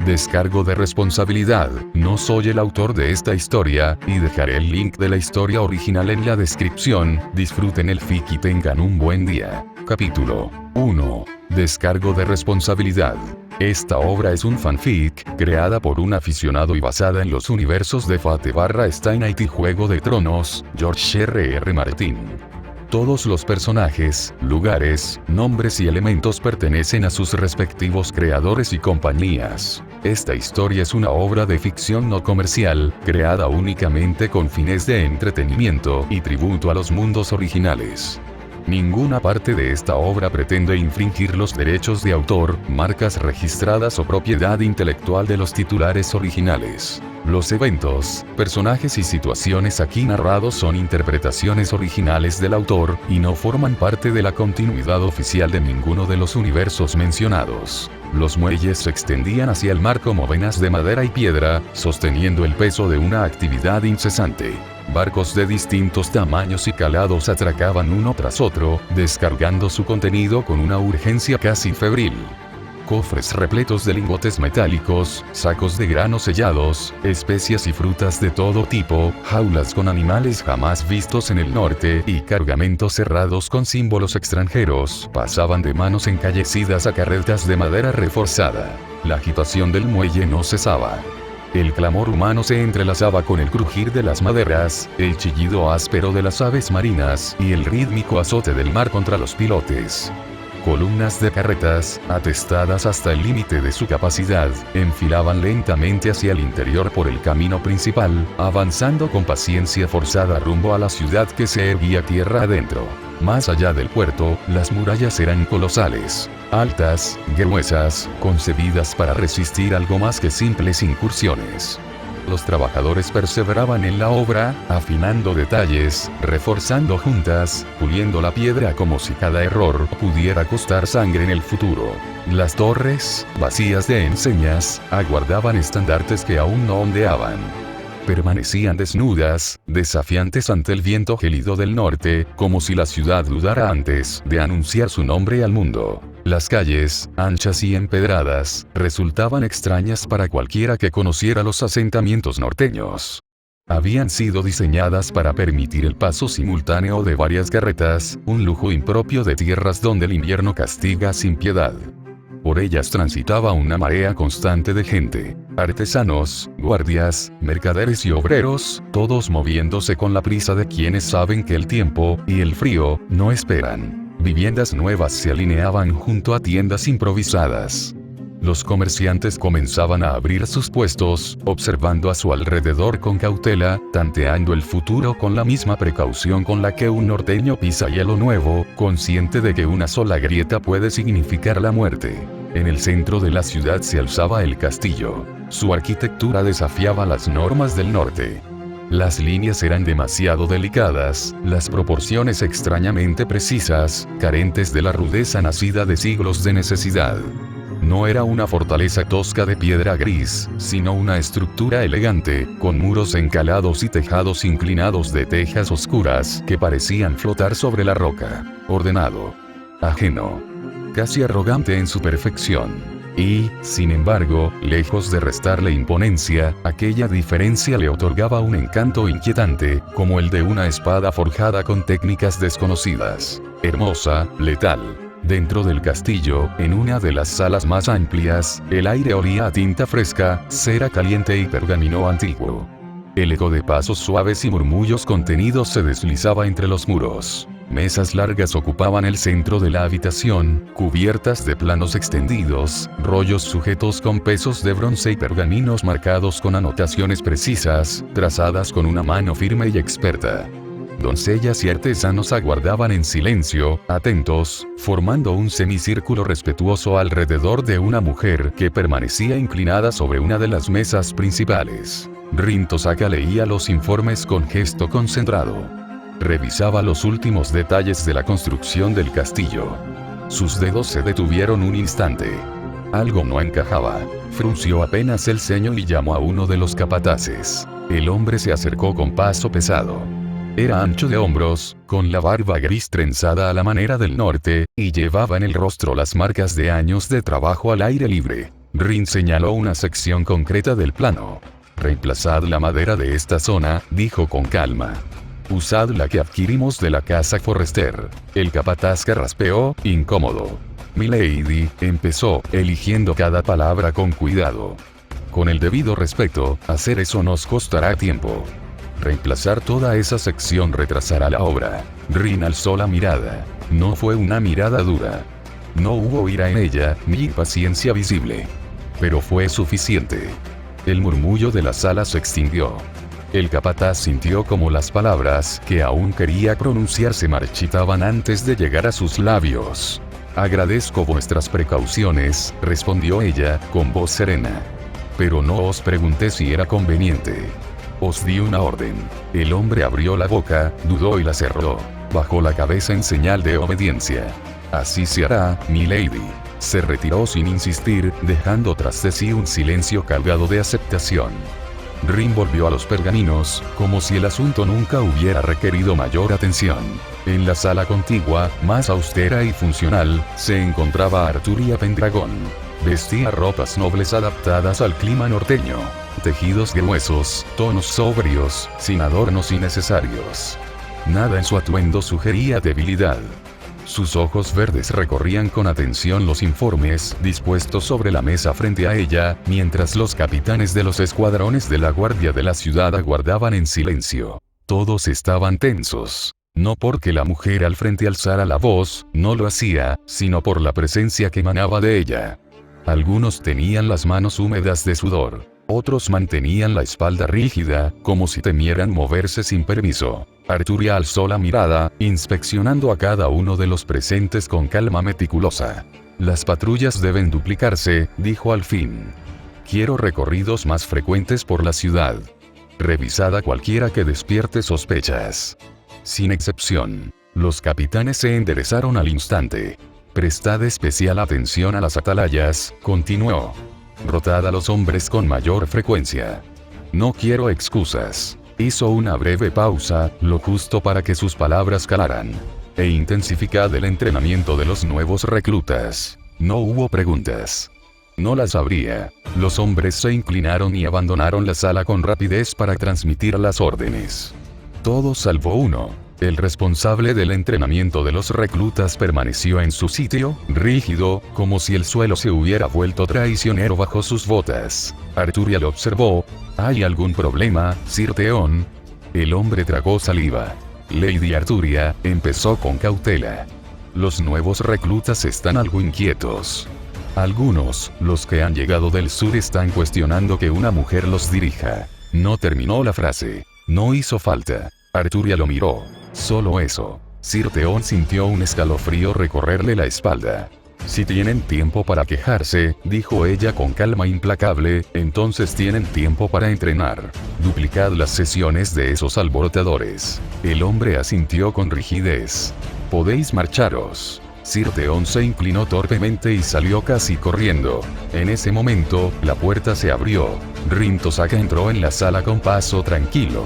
Descargo de responsabilidad, no soy el autor de esta historia, y dejaré el link de la historia original en la descripción. Disfruten el fic y tengan un buen día. Capítulo 1. Descargo de responsabilidad. Esta obra es un fanfic, creada por un aficionado y basada en los universos de Fate/Stay Night y Juego de Tronos, George R.R. Martin. Todos los personajes, lugares, nombres y elementos pertenecen a sus respectivos creadores y compañías. Esta historia es una obra de ficción no comercial, creada únicamente con fines de entretenimiento y tributo a los mundos originales. Ninguna parte de esta obra pretende infringir los derechos de autor, marcas registradas o propiedad intelectual de los titulares originales. Los eventos, personajes y situaciones aquí narrados son interpretaciones originales del autor, y no forman parte de la continuidad oficial de ninguno de los universos mencionados. Los muelles se extendían hacia el mar como venas de madera y piedra, sosteniendo el peso de una actividad incesante. Barcos de distintos tamaños y calados atracaban uno tras otro, descargando su contenido con una urgencia casi febril. Cofres repletos de lingotes metálicos, sacos de grano sellados, especias y frutas de todo tipo, jaulas con animales jamás vistos en el norte y cargamentos cerrados con símbolos extranjeros pasaban de manos encallecidas a carretas de madera reforzada. La agitación del muelle no cesaba. El clamor humano se entrelazaba con el crujir de las maderas, el chillido áspero de las aves marinas y el rítmico azote del mar contra los pilotes. Columnas de carretas, atestadas hasta el límite de su capacidad, enfilaban lentamente hacia el interior por el camino principal, avanzando con paciencia forzada rumbo a la ciudad que se erguía tierra adentro. Más allá del puerto, las murallas eran colosales, altas, gruesas, concebidas para resistir algo más que simples incursiones. Los trabajadores perseveraban en la obra, afinando detalles, reforzando juntas, puliendo la piedra como si cada error pudiera costar sangre en el futuro. Las torres, vacías de enseñas, aguardaban estandartes que aún no ondeaban. Permanecían desnudas, desafiantes ante el viento gélido del norte, como si la ciudad dudara antes de anunciar su nombre al mundo. Las calles, anchas y empedradas, resultaban extrañas para cualquiera que conociera los asentamientos norteños. Habían sido diseñadas para permitir el paso simultáneo de varias carretas, un lujo impropio de tierras donde el invierno castiga sin piedad. Por ellas transitaba una marea constante de gente, artesanos, guardias, mercaderes y obreros, todos moviéndose con la prisa de quienes saben que el tiempo y el frío no esperan. Viviendas nuevas se alineaban junto a tiendas improvisadas. Los comerciantes comenzaban a abrir sus puestos, observando a su alrededor con cautela, tanteando el futuro con la misma precaución con la que un norteño pisa hielo nuevo, consciente de que una sola grieta puede significar la muerte. En el centro de la ciudad se alzaba el castillo. Su arquitectura desafiaba las normas del norte. Las líneas eran demasiado delicadas, las proporciones extrañamente precisas, carentes de la rudeza nacida de siglos de necesidad. No era una fortaleza tosca de piedra gris, sino una estructura elegante, con muros encalados y tejados inclinados de tejas oscuras que parecían flotar sobre la roca. Ordenado. Ajeno. Casi arrogante en su perfección. Y, sin embargo, lejos de restarle imponencia, aquella diferencia le otorgaba un encanto inquietante, como el de una espada forjada con técnicas desconocidas. Hermosa, letal. Dentro del castillo, en una de las salas más amplias, el aire olía a tinta fresca, cera caliente y pergamino antiguo. El eco de pasos suaves y murmullos contenidos se deslizaba entre los muros. Mesas largas ocupaban el centro de la habitación, cubiertas de planos extendidos, rollos sujetos con pesos de bronce y pergaminos marcados con anotaciones precisas, trazadas con una mano firme y experta. Doncellas y artesanos aguardaban en silencio, atentos, formando un semicírculo respetuoso alrededor de una mujer que permanecía inclinada sobre una de las mesas principales. Rin Tosaka leía los informes con gesto concentrado. Revisaba los últimos detalles de la construcción del castillo. Sus dedos se detuvieron un instante. Algo no encajaba. Frunció apenas el ceño y llamó a uno de los capataces. El hombre se acercó con paso pesado. Era ancho de hombros, con la barba gris trenzada a la manera del norte, y llevaba en el rostro las marcas de años de trabajo al aire libre. Rin señaló una sección concreta del plano. Reemplazad la madera de esta zona, dijo con calma. Usad la que adquirimos de la casa Forrester. El capataz carraspeó, incómodo. Milady, empezó, eligiendo cada palabra con cuidado. Con el debido respeto, hacer eso nos costará tiempo. Reemplazar toda esa sección retrasará la obra. Rin alzó la mirada. No fue una mirada dura. No hubo ira en ella, ni impaciencia visible. Pero fue suficiente. El murmullo de la sala se extinguió. El capataz sintió como las palabras que aún quería pronunciar se marchitaban antes de llegar a sus labios. Agradezco vuestras precauciones, respondió ella, con voz serena. Pero no os pregunté si era conveniente. Os di una orden. El hombre abrió la boca, dudó y la cerró. Bajó la cabeza en señal de obediencia. Así se hará, milady. Se retiró sin insistir, dejando tras de sí un silencio cargado de aceptación. Rin volvió a los pergaminos, como si el asunto nunca hubiera requerido mayor atención. En la sala contigua, más austera y funcional, se encontraba Arturia Pendragon. Vestía ropas nobles adaptadas al clima norteño. Tejidos gruesos, tonos sobrios, sin adornos innecesarios. Nada en su atuendo sugería debilidad. Sus ojos verdes recorrían con atención los informes dispuestos sobre la mesa frente a ella, mientras los capitanes de los escuadrones de la guardia de la ciudad aguardaban en silencio. Todos estaban tensos. No porque la mujer al frente alzara la voz, no lo hacía, sino por la presencia que emanaba de ella. Algunos tenían las manos húmedas de sudor. Otros mantenían la espalda rígida, como si temieran moverse sin permiso. Arturia alzó la mirada, inspeccionando a cada uno de los presentes con calma meticulosa. Las patrullas deben duplicarse, dijo al fin. Quiero recorridos más frecuentes por la ciudad. Revisad a cualquiera que despierte sospechas. Sin excepción. Los capitanes se enderezaron al instante. Prestad especial atención a las atalayas, continuó. Rotad a los hombres con mayor frecuencia. No quiero excusas. Hizo una breve pausa, lo justo para que sus palabras calaran. E intensificad el entrenamiento de los nuevos reclutas. No hubo preguntas. No las habría. Los hombres se inclinaron y abandonaron la sala con rapidez para transmitir las órdenes. Todos salvo uno. El responsable del entrenamiento de los reclutas permaneció en su sitio, rígido, como si el suelo se hubiera vuelto traicionero bajo sus botas. Arturia lo observó. ¿Hay algún problema, Sir Theon? El hombre tragó saliva. Lady Arturia, empezó con cautela. Los nuevos reclutas están algo inquietos. Algunos, los que han llegado del sur, están cuestionando que una mujer los dirija. No terminó la frase. No hizo falta. Arturia lo miró. Solo eso. Sir Theon sintió un escalofrío recorrerle la espalda. Si tienen tiempo para quejarse, dijo ella con calma implacable, entonces tienen tiempo para entrenar. Duplicad las sesiones de esos alborotadores. El hombre asintió con rigidez. Podéis marcharos. Sir Theon se inclinó torpemente y salió casi corriendo. En ese momento, la puerta se abrió. Rin Tosaka entró en la sala con paso tranquilo.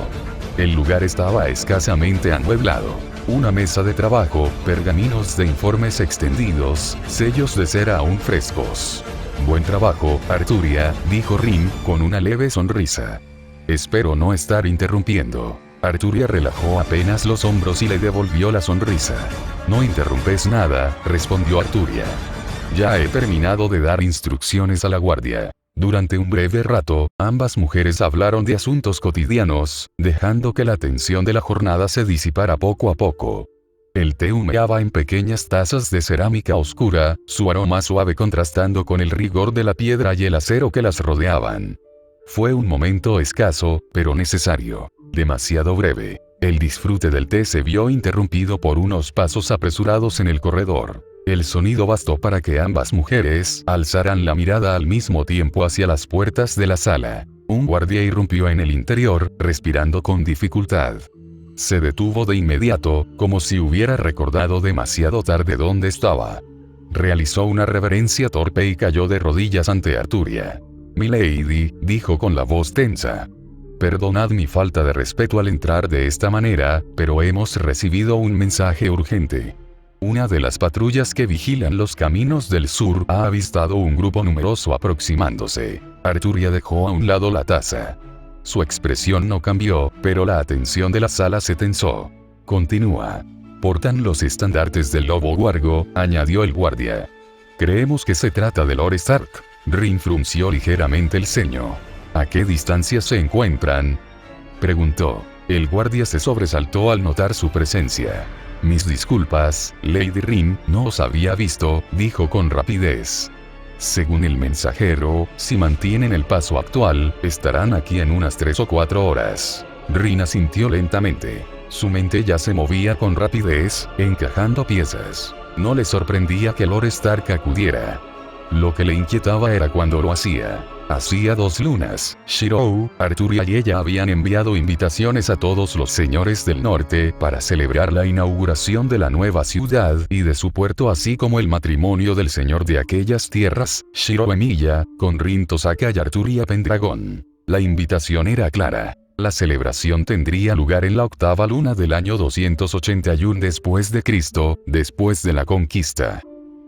El lugar estaba escasamente amueblado. Una mesa de trabajo, pergaminos de informes extendidos, sellos de cera aún frescos. Buen trabajo, Arturia, dijo Rin, con una leve sonrisa. Espero no estar interrumpiendo. Arturia relajó apenas los hombros y le devolvió la sonrisa. No interrumpes nada, respondió Arturia. Ya he terminado de dar instrucciones a la guardia. Durante un breve rato, ambas mujeres hablaron de asuntos cotidianos, dejando que la tensión de la jornada se disipara poco a poco. El té humeaba en pequeñas tazas de cerámica oscura, su aroma suave contrastando con el rigor de la piedra y el acero que las rodeaban. Fue un momento escaso, pero necesario. Demasiado breve. El disfrute del té se vio interrumpido por unos pasos apresurados en el corredor. El sonido bastó para que ambas mujeres alzaran la mirada al mismo tiempo hacia las puertas de la sala. Un guardia irrumpió en el interior, respirando con dificultad. Se detuvo de inmediato, como si hubiera recordado demasiado tarde dónde estaba. Realizó una reverencia torpe y cayó de rodillas ante Arturia. «Milady», dijo con la voz tensa. «Perdonad mi falta de respeto al entrar de esta manera, pero hemos recibido un mensaje urgente». Una de las patrullas que vigilan los caminos del sur ha avistado un grupo numeroso aproximándose. Arturia dejó a un lado la taza. Su expresión no cambió, pero la atención de la sala se tensó. Continúa. Portan los estandartes del lobo huargo, añadió el guardia. Creemos que se trata de Lord Stark. Rin frunció ligeramente el ceño. ¿A qué distancia se encuentran?, preguntó. El guardia se sobresaltó al notar su presencia. Mis disculpas, Lady Rin, no os había visto, dijo con rapidez. Según el mensajero, si mantienen el paso actual, estarán aquí en unas 3 o 4 horas. Rin asintió lentamente. Su mente ya se movía con rapidez, encajando piezas. No le sorprendía que Lord Stark acudiera. Lo que le inquietaba era cuando lo hacía. Hacía 2 lunas, Shirou, Arturia y ella habían enviado invitaciones a todos los señores del norte para celebrar la inauguración de la nueva ciudad y de su puerto, así como el matrimonio del señor de aquellas tierras, Shirou Emilia, con Rin Tosaka y Arturia Pendragon. La invitación era clara. La celebración tendría lugar en la 8ª luna del año 281 después de Cristo, después de la conquista.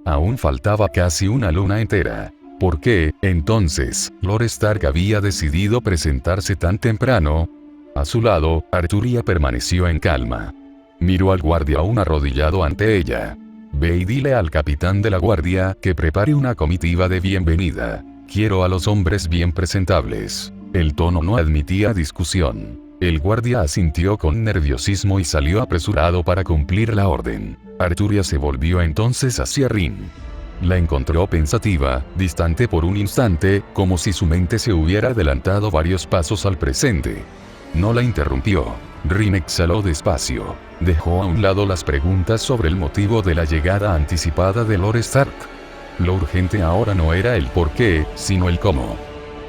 Aún faltaba casi una luna entera. ¿Por qué, entonces, Lord Stark había decidido presentarse tan temprano? A su lado, Arturia permaneció en calma. Miró al guardia aún arrodillado ante ella. Ve y dile al capitán de la guardia que prepare una comitiva de bienvenida. Quiero a los hombres bien presentables. El tono no admitía discusión. El guardia asintió con nerviosismo y salió apresurado para cumplir la orden. Arturia se volvió entonces hacia Rin. La encontró pensativa, distante por un instante, como si su mente se hubiera adelantado varios pasos al presente. No la interrumpió. Rin exhaló despacio. Dejó a un lado las preguntas sobre el motivo de la llegada anticipada de Lord Stark. Lo urgente ahora no era el por qué, sino el cómo.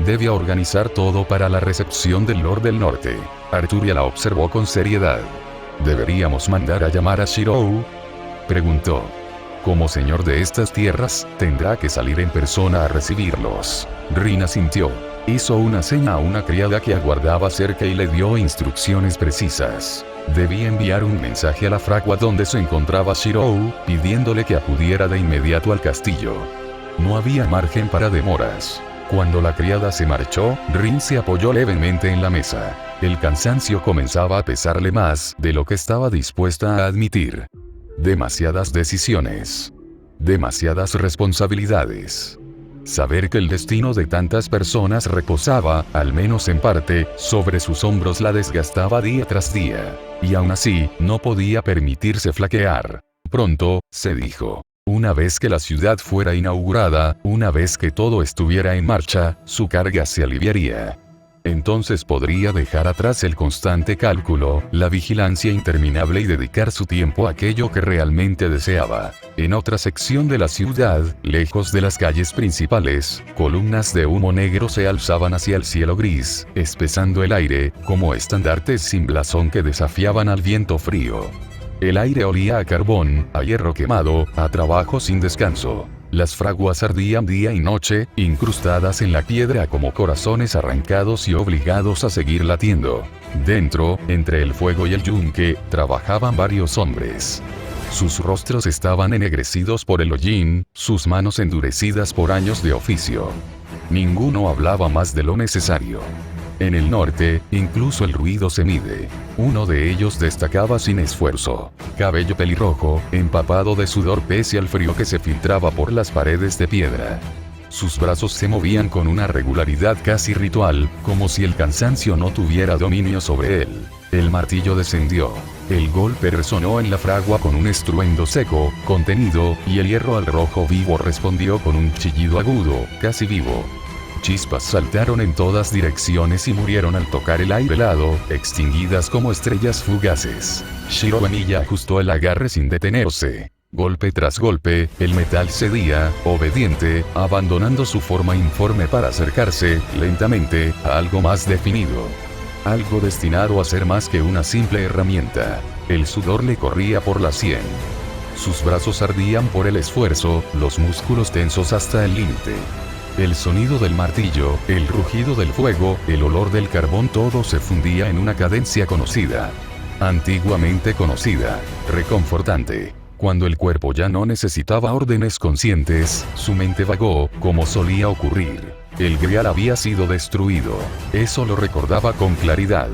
Debía organizar todo para la recepción del Lord del Norte. Arturia la observó con seriedad. ¿Deberíamos mandar a llamar a Shirou?, preguntó. Como señor de estas tierras, tendrá que salir en persona a recibirlos. Rin asintió. Hizo una seña a una criada que aguardaba cerca y le dio instrucciones precisas. Debía enviar un mensaje a la fragua donde se encontraba Shirou, pidiéndole que acudiera de inmediato al castillo. No había margen para demoras. Cuando la criada se marchó, Rin se apoyó levemente en la mesa. El cansancio comenzaba a pesarle más de lo que estaba dispuesta a admitir. Demasiadas decisiones. Demasiadas responsabilidades. Saber que el destino de tantas personas reposaba, al menos en parte, sobre sus hombros la desgastaba día tras día. Y aún así, no podía permitirse flaquear. Pronto, se dijo. Una vez que la ciudad fuera inaugurada, una vez que todo estuviera en marcha, su carga se aliviaría. Entonces podría dejar atrás el constante cálculo, la vigilancia interminable y dedicar su tiempo a aquello que realmente deseaba. En otra sección de la ciudad, lejos de las calles principales, columnas de humo negro se alzaban hacia el cielo gris, espesando el aire, como estandartes sin blasón que desafiaban al viento frío. El aire olía a carbón, a hierro quemado, a trabajo sin descanso. Las fraguas ardían día y noche, incrustadas en la piedra como corazones arrancados y obligados a seguir latiendo. Dentro, entre el fuego y el yunque, trabajaban varios hombres. Sus rostros estaban ennegrecidos por el hollín, sus manos endurecidas por años de oficio. Ninguno hablaba más de lo necesario. En el norte, incluso el ruido se mide. Uno de ellos destacaba sin esfuerzo. Cabello pelirrojo, empapado de sudor pese al frío que se filtraba por las paredes de piedra. Sus brazos se movían con una regularidad casi ritual, como si el cansancio no tuviera dominio sobre él. El martillo descendió. El golpe resonó en la fragua con un estruendo seco, contenido, y el hierro al rojo vivo respondió con un chillido agudo, casi vivo. Chispas saltaron en todas direcciones y murieron al tocar el aire helado, extinguidas como estrellas fugaces. Shirou Emilia ajustó el agarre sin detenerse. Golpe tras golpe, el metal cedía, obediente, abandonando su forma informe para acercarse, lentamente, a algo más definido. Algo destinado a ser más que una simple herramienta. El sudor le corría por la sien. Sus brazos ardían por el esfuerzo, los músculos tensos hasta el límite. El sonido del martillo, el rugido del fuego, el olor del carbón, todo se fundía en una cadencia conocida. Antiguamente conocida, reconfortante. Cuando el cuerpo ya no necesitaba órdenes conscientes, su mente vagó, como solía ocurrir. El Grial había sido destruido. Eso lo recordaba con claridad.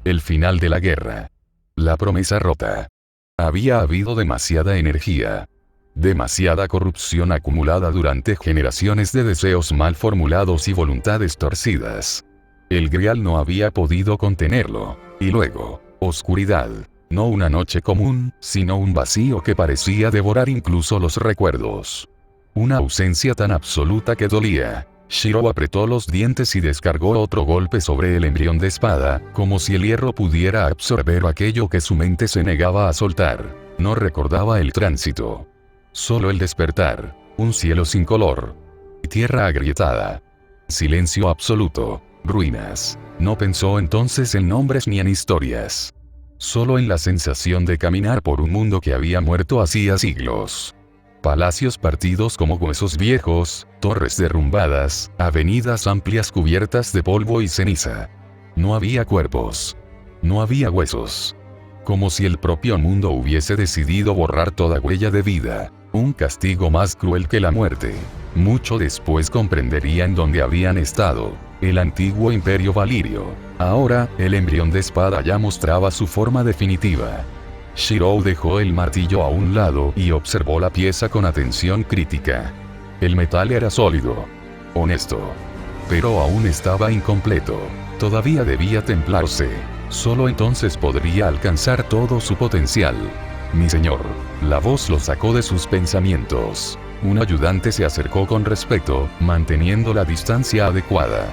El final de la guerra. La promesa rota. Había habido demasiada energía. Demasiada corrupción acumulada durante generaciones de deseos mal formulados y voluntades torcidas. El Grial no había podido contenerlo. Y luego, oscuridad. No una noche común, sino un vacío que parecía devorar incluso los recuerdos. Una ausencia tan absoluta que dolía. Shiro apretó los dientes y descargó otro golpe sobre el embrión de espada, como si el hierro pudiera absorber aquello que su mente se negaba a soltar. No recordaba el tránsito. Solo el despertar. Un cielo sin color. Tierra agrietada. Silencio absoluto. Ruinas. No pensó entonces en nombres ni en historias. Solo en la sensación de caminar por un mundo que había muerto hacía siglos. Palacios partidos como huesos viejos, torres derrumbadas, avenidas amplias cubiertas de polvo y ceniza. No había cuerpos. No había huesos. Como si el propio mundo hubiese decidido borrar toda huella de vida. Un castigo más cruel que la muerte. Mucho después comprenderían dónde habían estado. El antiguo imperio valirio. Ahora, el embrión de espada ya mostraba su forma definitiva. Shiro dejó el martillo a un lado y observó la pieza con atención crítica. El metal era sólido. Honesto. Pero aún estaba incompleto. Todavía debía templarse. Solo entonces podría alcanzar todo su potencial. Mi señor. La voz lo sacó de sus pensamientos. Un ayudante se acercó con respeto, manteniendo la distancia adecuada.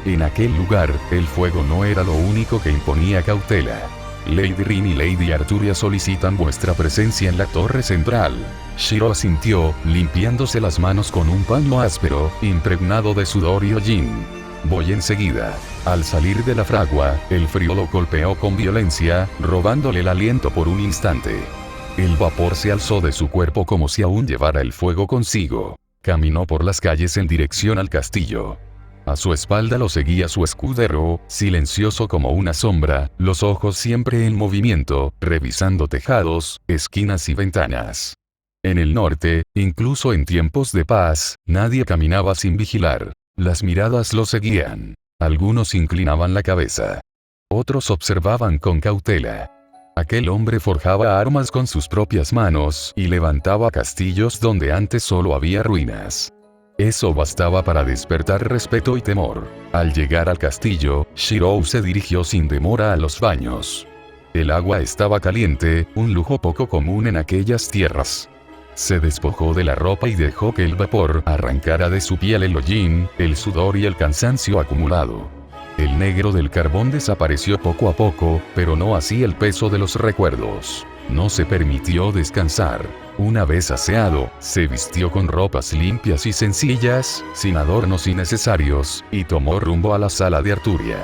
En aquel lugar, el fuego no era lo único que imponía cautela. Lady Rin y Lady Arturia solicitan vuestra presencia en la torre central. Shiro asintió, limpiándose las manos con un paño áspero, impregnado de sudor y hollín. Voy enseguida. Al salir de la fragua, el frío lo golpeó con violencia, robándole el aliento por un instante. El vapor se alzó de su cuerpo como si aún llevara el fuego consigo. Caminó por las calles en dirección al castillo. A su espalda lo seguía su escudero, silencioso como una sombra, los ojos siempre en movimiento, revisando tejados, esquinas y ventanas. En el norte, incluso en tiempos de paz, nadie caminaba sin vigilar. Las miradas lo seguían. Algunos inclinaban la cabeza. Otros observaban con cautela. Aquel hombre forjaba armas con sus propias manos y levantaba castillos donde antes solo había ruinas. Eso bastaba para despertar respeto y temor. Al llegar al castillo, Shiro se dirigió sin demora a los baños. El agua estaba caliente, un lujo poco común en aquellas tierras. Se despojó de la ropa y dejó que el vapor arrancara de su piel el hollín, el sudor y el cansancio acumulado. El negro del carbón desapareció poco a poco, pero no así el peso de los recuerdos. No se permitió descansar. Una vez aseado, se vistió con ropas limpias y sencillas, sin adornos innecesarios, y tomó rumbo a la sala de Arturia.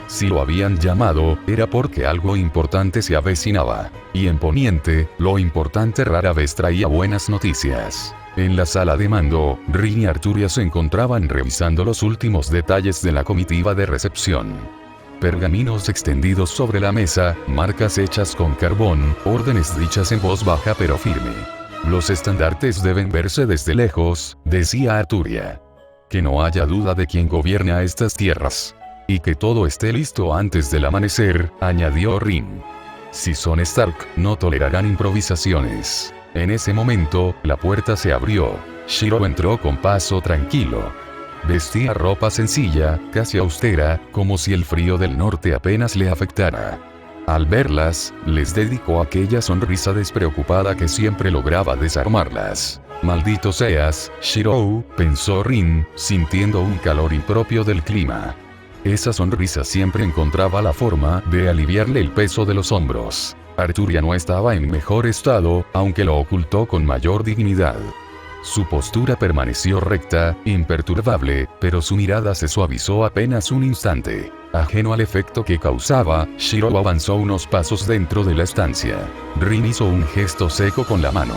Si lo habían llamado, era porque algo importante se avecinaba. Y en Poniente, lo importante rara vez traía buenas noticias. En la sala de mando, Rin y Arturia se encontraban revisando los últimos detalles de la comitiva de recepción. Pergaminos extendidos sobre la mesa, marcas hechas con carbón, órdenes dichas en voz baja pero firme. Los estandartes deben verse desde lejos, decía Arturia. Que no haya duda de quién gobierna estas tierras. Y que todo esté listo antes del amanecer, añadió Rin. Si son Stark, no tolerarán improvisaciones. En ese momento, la puerta se abrió. Shiro entró con paso tranquilo. Vestía ropa sencilla, casi austera, como si el frío del norte apenas le afectara. Al verlas, les dedicó aquella sonrisa despreocupada que siempre lograba desarmarlas. Maldito seas, Shiro, pensó Rin, sintiendo un calor impropio del clima. Esa sonrisa siempre encontraba la forma de aliviarle el peso de los hombros. Arturia no estaba en mejor estado, aunque lo ocultó con mayor dignidad. Su postura permaneció recta, imperturbable, pero su mirada se suavizó apenas un instante. Ajeno al efecto que causaba, Shiro avanzó unos pasos dentro de la estancia. Rin hizo un gesto seco con la mano.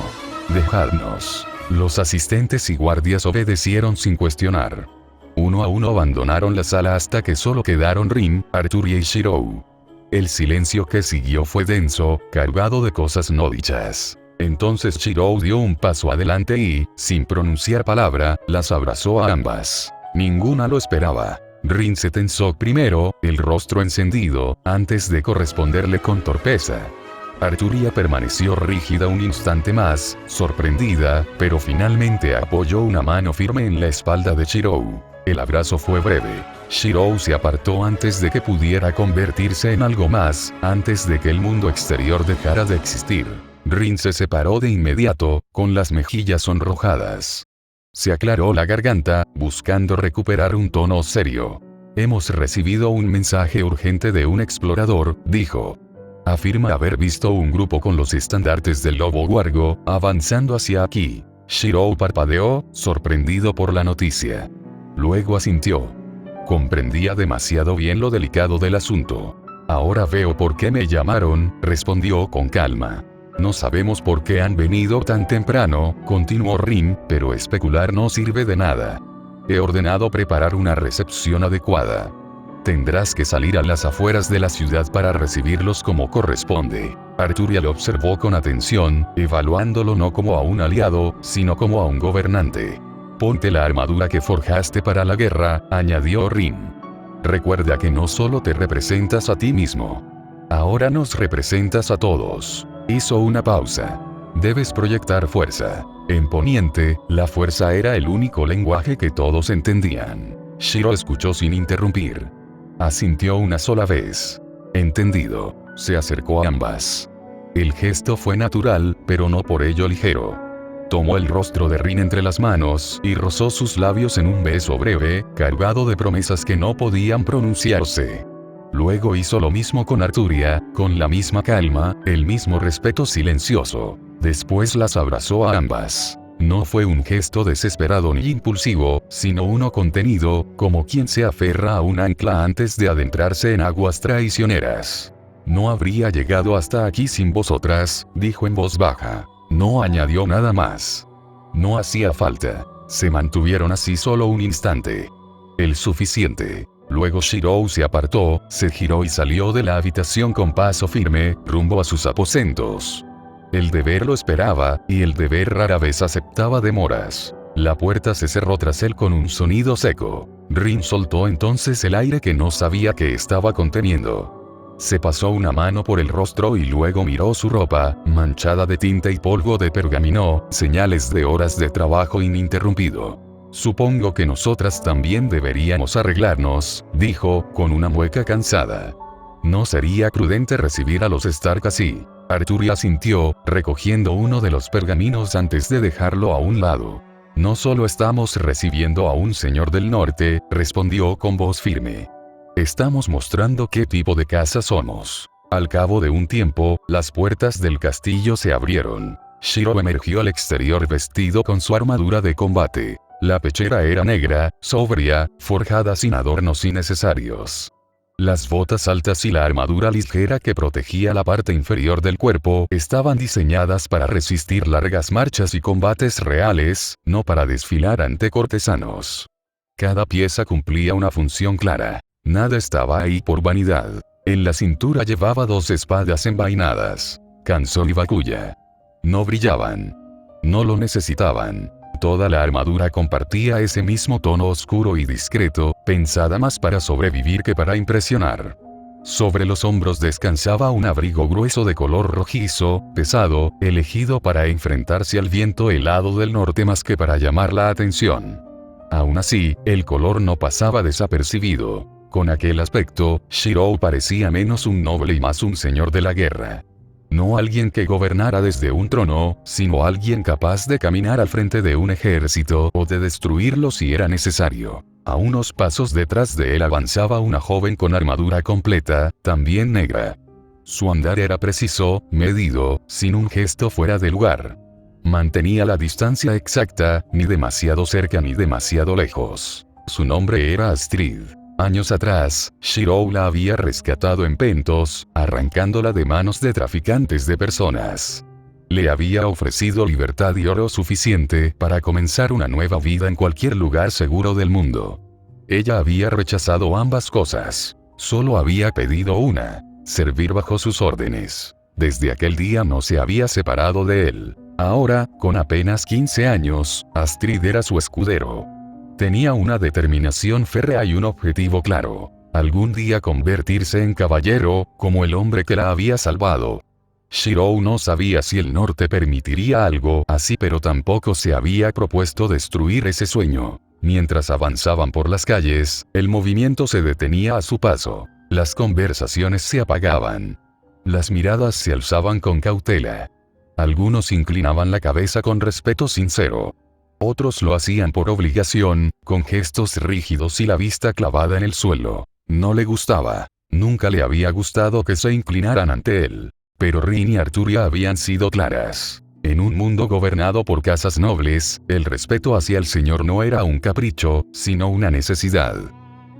Dejadnos. Los asistentes y guardias obedecieron sin cuestionar. Uno a uno abandonaron la sala hasta que solo quedaron Rin, Arturia y Shiro. El silencio que siguió fue denso, cargado de cosas no dichas. Entonces Shirou dio un paso adelante y, sin pronunciar palabra, las abrazó a ambas. Ninguna lo esperaba. Rin se tensó primero, el rostro encendido, antes de corresponderle con torpeza. Arturia permaneció rígida un instante más, sorprendida, pero finalmente apoyó una mano firme en la espalda de Shirou. El abrazo fue breve. Shirou se apartó antes de que pudiera convertirse en algo más, antes de que el mundo exterior dejara de existir. Rin se separó de inmediato, con las mejillas sonrojadas. Se aclaró la garganta, buscando recuperar un tono serio. Hemos recibido un mensaje urgente de un explorador, dijo. Afirma haber visto un grupo con los estandartes del lobo huargo, avanzando hacia aquí. Shirou parpadeó, sorprendido por la noticia. Luego asintió. Comprendía demasiado bien lo delicado del asunto. Ahora veo por qué me llamaron, respondió con calma. No sabemos por qué han venido tan temprano, continuó Rin, pero especular no sirve de nada. He ordenado preparar una recepción adecuada. Tendrás que salir a las afueras de la ciudad para recibirlos como corresponde. Arturia lo observó con atención, evaluándolo no como a un aliado, sino como a un gobernante. Ponte la armadura que forjaste para la guerra, añadió Rin. Recuerda que no solo te representas a ti mismo. Ahora nos representas a todos. Hizo una pausa. Debes proyectar fuerza. En Poniente, la fuerza era el único lenguaje que todos entendían. Shiro escuchó sin interrumpir. Asintió una sola vez. Entendido. Se acercó a ambas. El gesto fue natural, pero no por ello ligero. Tomó el rostro de Rin entre las manos y rozó sus labios en un beso breve, cargado de promesas que no podían pronunciarse. Luego hizo lo mismo con Arturia, con la misma calma, el mismo respeto silencioso. Después las abrazó a ambas. No fue un gesto desesperado ni impulsivo, sino uno contenido, como quien se aferra a un ancla antes de adentrarse en aguas traicioneras. No habría llegado hasta aquí sin vosotras, dijo en voz baja. No añadió nada más. No hacía falta. Se mantuvieron así solo un instante. El suficiente. Luego Shirou se apartó, se giró y salió de la habitación con paso firme, rumbo a sus aposentos. El deber lo esperaba, y el deber rara vez aceptaba demoras. La puerta se cerró tras él con un sonido seco. Rin soltó entonces el aire que no sabía que estaba conteniendo. Se pasó una mano por el rostro y luego miró su ropa, manchada de tinta y polvo de pergamino, señales de horas de trabajo ininterrumpido. Supongo que nosotras también deberíamos arreglarnos, dijo, con una mueca cansada. No sería prudente recibir a los Stark así. Arturia asintió, recogiendo uno de los pergaminos antes de dejarlo a un lado. No solo estamos recibiendo a un señor del norte, respondió con voz firme. Estamos mostrando qué tipo de casa somos. Al cabo de un tiempo, las puertas del castillo se abrieron. Shiro emergió al exterior vestido con su armadura de combate. La pechera era negra, sobria, forjada sin adornos innecesarios. Las botas altas y la armadura ligera que protegía la parte inferior del cuerpo estaban diseñadas para resistir largas marchas y combates reales, no para desfilar ante cortesanos. Cada pieza cumplía una función clara. Nada estaba ahí por vanidad. En la cintura llevaba 2 espadas envainadas. Kanzo y Bakuya. No brillaban. No lo necesitaban. Toda la armadura compartía ese mismo tono oscuro y discreto, pensada más para sobrevivir que para impresionar. Sobre los hombros descansaba un abrigo grueso de color rojizo, pesado, elegido para enfrentarse al viento helado del norte más que para llamar la atención. Aún así, el color no pasaba desapercibido. Con aquel aspecto, Shirou parecía menos un noble y más un señor de la guerra. No alguien que gobernara desde un trono, sino alguien capaz de caminar al frente de un ejército o de destruirlo si era necesario. A unos pasos detrás de él avanzaba una joven con armadura completa, también negra. Su andar era preciso, medido, sin un gesto fuera de lugar. Mantenía la distancia exacta, ni demasiado cerca ni demasiado lejos. Su nombre era Astrid. Años atrás, Shirou la había rescatado en Pentos, arrancándola de manos de traficantes de personas. Le había ofrecido libertad y oro suficiente para comenzar una nueva vida en cualquier lugar seguro del mundo. Ella había rechazado ambas cosas. Solo había pedido una: servir bajo sus órdenes. Desde aquel día no se había separado de él. Ahora, con apenas 15 años, Astrid era su escudero. Tenía una determinación férrea y un objetivo claro: algún día convertirse en caballero, como el hombre que la había salvado. Shirou no sabía si el norte permitiría algo así, pero tampoco se había propuesto destruir ese sueño. Mientras avanzaban por las calles, el movimiento se detenía a su paso. Las conversaciones se apagaban. Las miradas se alzaban con cautela. Algunos inclinaban la cabeza con respeto sincero. Otros lo hacían por obligación, con gestos rígidos y la vista clavada en el suelo. No le gustaba. Nunca le había gustado que se inclinaran ante él. Pero Rin y Arturia habían sido claras. En un mundo gobernado por casas nobles, el respeto hacia el señor no era un capricho, sino una necesidad.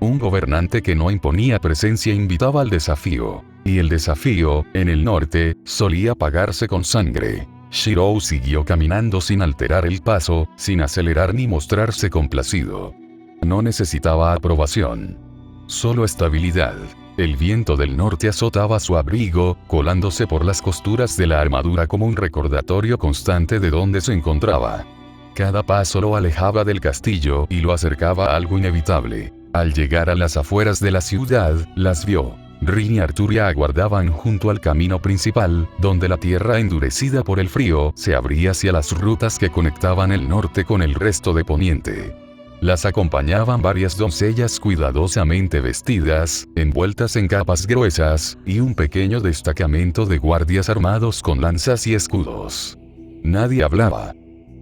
Un gobernante que no imponía presencia invitaba al desafío. Y el desafío, en el norte, solía pagarse con sangre. Shirou siguió caminando sin alterar el paso, sin acelerar ni mostrarse complacido. No necesitaba aprobación. Solo estabilidad. El viento del norte azotaba su abrigo, colándose por las costuras de la armadura como un recordatorio constante de dónde se encontraba. Cada paso lo alejaba del castillo y lo acercaba a algo inevitable. Al llegar a las afueras de la ciudad, las vio. Rin y Arturia aguardaban junto al camino principal, donde la tierra endurecida por el frío se abría hacia las rutas que conectaban el norte con el resto de Poniente. Las acompañaban varias doncellas cuidadosamente vestidas, envueltas en capas gruesas, y un pequeño destacamento de guardias armados con lanzas y escudos. Nadie hablaba.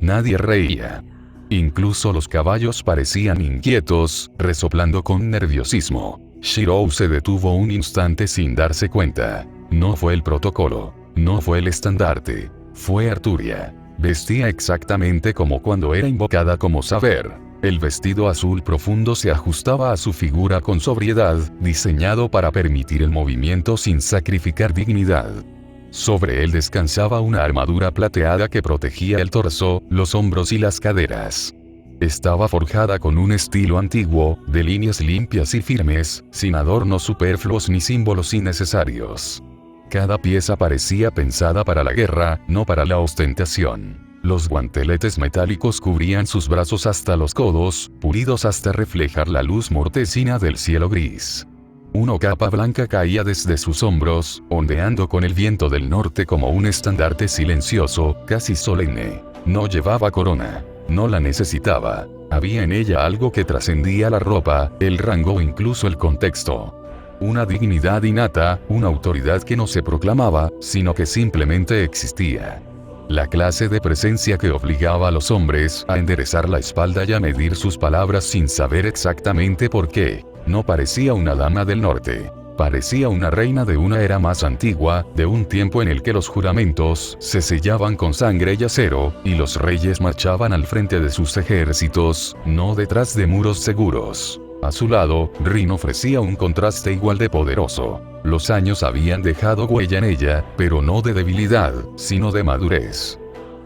Nadie reía. Incluso los caballos parecían inquietos, resoplando con nerviosismo. Shirou se detuvo un instante sin darse cuenta. No fue el protocolo. No fue el estandarte. Fue Arturia. Vestía exactamente como cuando era invocada como saber. El vestido azul profundo se ajustaba a su figura con sobriedad, diseñado para permitir el movimiento sin sacrificar dignidad. Sobre él descansaba una armadura plateada que protegía el torso, los hombros y las caderas. Estaba forjada con un estilo antiguo, de líneas limpias y firmes, sin adornos superfluos ni símbolos innecesarios. Cada pieza parecía pensada para la guerra, no para la ostentación. Los guanteletes metálicos cubrían sus brazos hasta los codos, pulidos hasta reflejar la luz mortecina del cielo gris. Una capa blanca caía desde sus hombros, ondeando con el viento del norte como un estandarte silencioso, casi solemne. No llevaba corona. No la necesitaba. Había en ella algo que trascendía la ropa, el rango o incluso el contexto. Una dignidad innata, una autoridad que no se proclamaba, sino que simplemente existía. La clase de presencia que obligaba a los hombres a enderezar la espalda y a medir sus palabras sin saber exactamente por qué. No parecía una dama del norte. Parecía una reina de una era más antigua, de un tiempo en el que los juramentos se sellaban con sangre y acero, y los reyes marchaban al frente de sus ejércitos, no detrás de muros seguros. A su lado, Rin ofrecía un contraste igual de poderoso. Los años habían dejado huella en ella, pero no de debilidad, sino de madurez.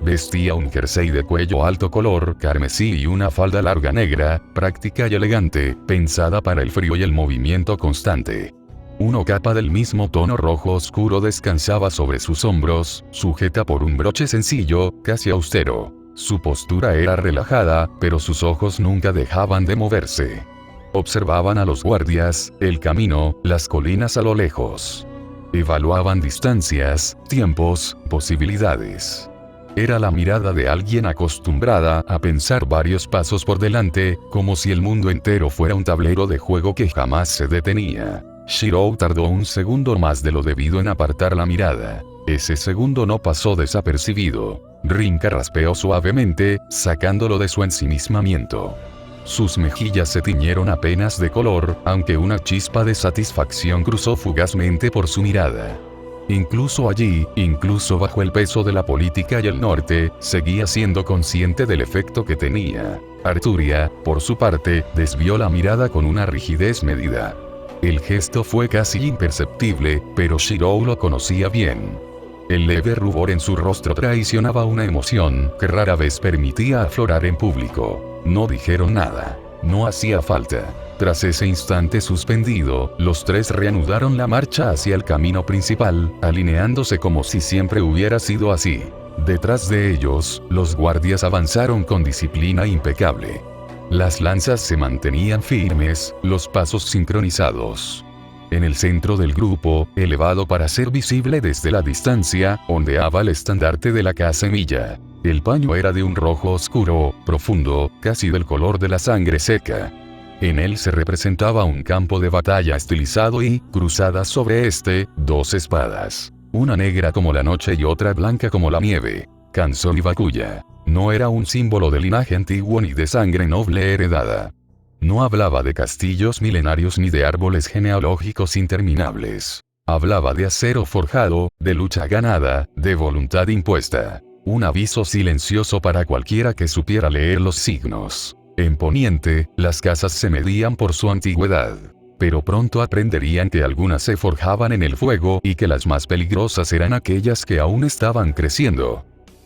Vestía un jersey de cuello alto color carmesí y una falda larga negra, práctica y elegante, pensada para el frío y el movimiento constante. Una capa del mismo tono rojo oscuro descansaba sobre sus hombros, sujeta por un broche sencillo, casi austero. Su postura era relajada, pero sus ojos nunca dejaban de moverse. Observaban a los guardias, el camino, las colinas a lo lejos. Evaluaban distancias, tiempos, posibilidades. Era la mirada de alguien acostumbrada a pensar varios pasos por delante, como si el mundo entero fuera un tablero de juego que jamás se detenía. Shirou tardó un segundo más de lo debido en apartar la mirada. Ese segundo no pasó desapercibido. Rin carraspeó suavemente, sacándolo de su ensimismamiento. Sus mejillas se tiñeron apenas de color, aunque una chispa de satisfacción cruzó fugazmente por su mirada. Incluso allí, incluso bajo el peso de la política y el norte, seguía siendo consciente del efecto que tenía. Arturia, por su parte, desvió la mirada con una rigidez medida. El gesto fue casi imperceptible, pero Shirou lo conocía bien. El leve rubor en su rostro traicionaba una emoción que rara vez permitía aflorar en público. No dijeron nada. No hacía falta. Tras ese instante suspendido, los tres reanudaron la marcha hacia el camino principal, alineándose como si siempre hubiera sido así. Detrás de ellos, los guardias avanzaron con disciplina impecable. Las lanzas se mantenían firmes, los pasos sincronizados. En el centro del grupo, elevado para ser visible desde la distancia, ondeaba el estandarte de la casa Emilia. El paño era de un rojo oscuro, profundo, casi del color de la sangre seca. En él se representaba un campo de batalla estilizado y, cruzadas sobre este, dos espadas. Una negra como la noche y otra blanca como la nieve. Canzón y Bakuya. No era un símbolo de linaje antiguo ni de sangre noble heredada. No hablaba de castillos milenarios ni de árboles genealógicos interminables. Hablaba de acero forjado, de lucha ganada, de voluntad impuesta. Un aviso silencioso para cualquiera que supiera leer los signos. En Poniente, las casas se medían por su antigüedad. Pero pronto aprenderían que algunas se forjaban en el fuego y que las más peligrosas eran aquellas que aún estaban creciendo.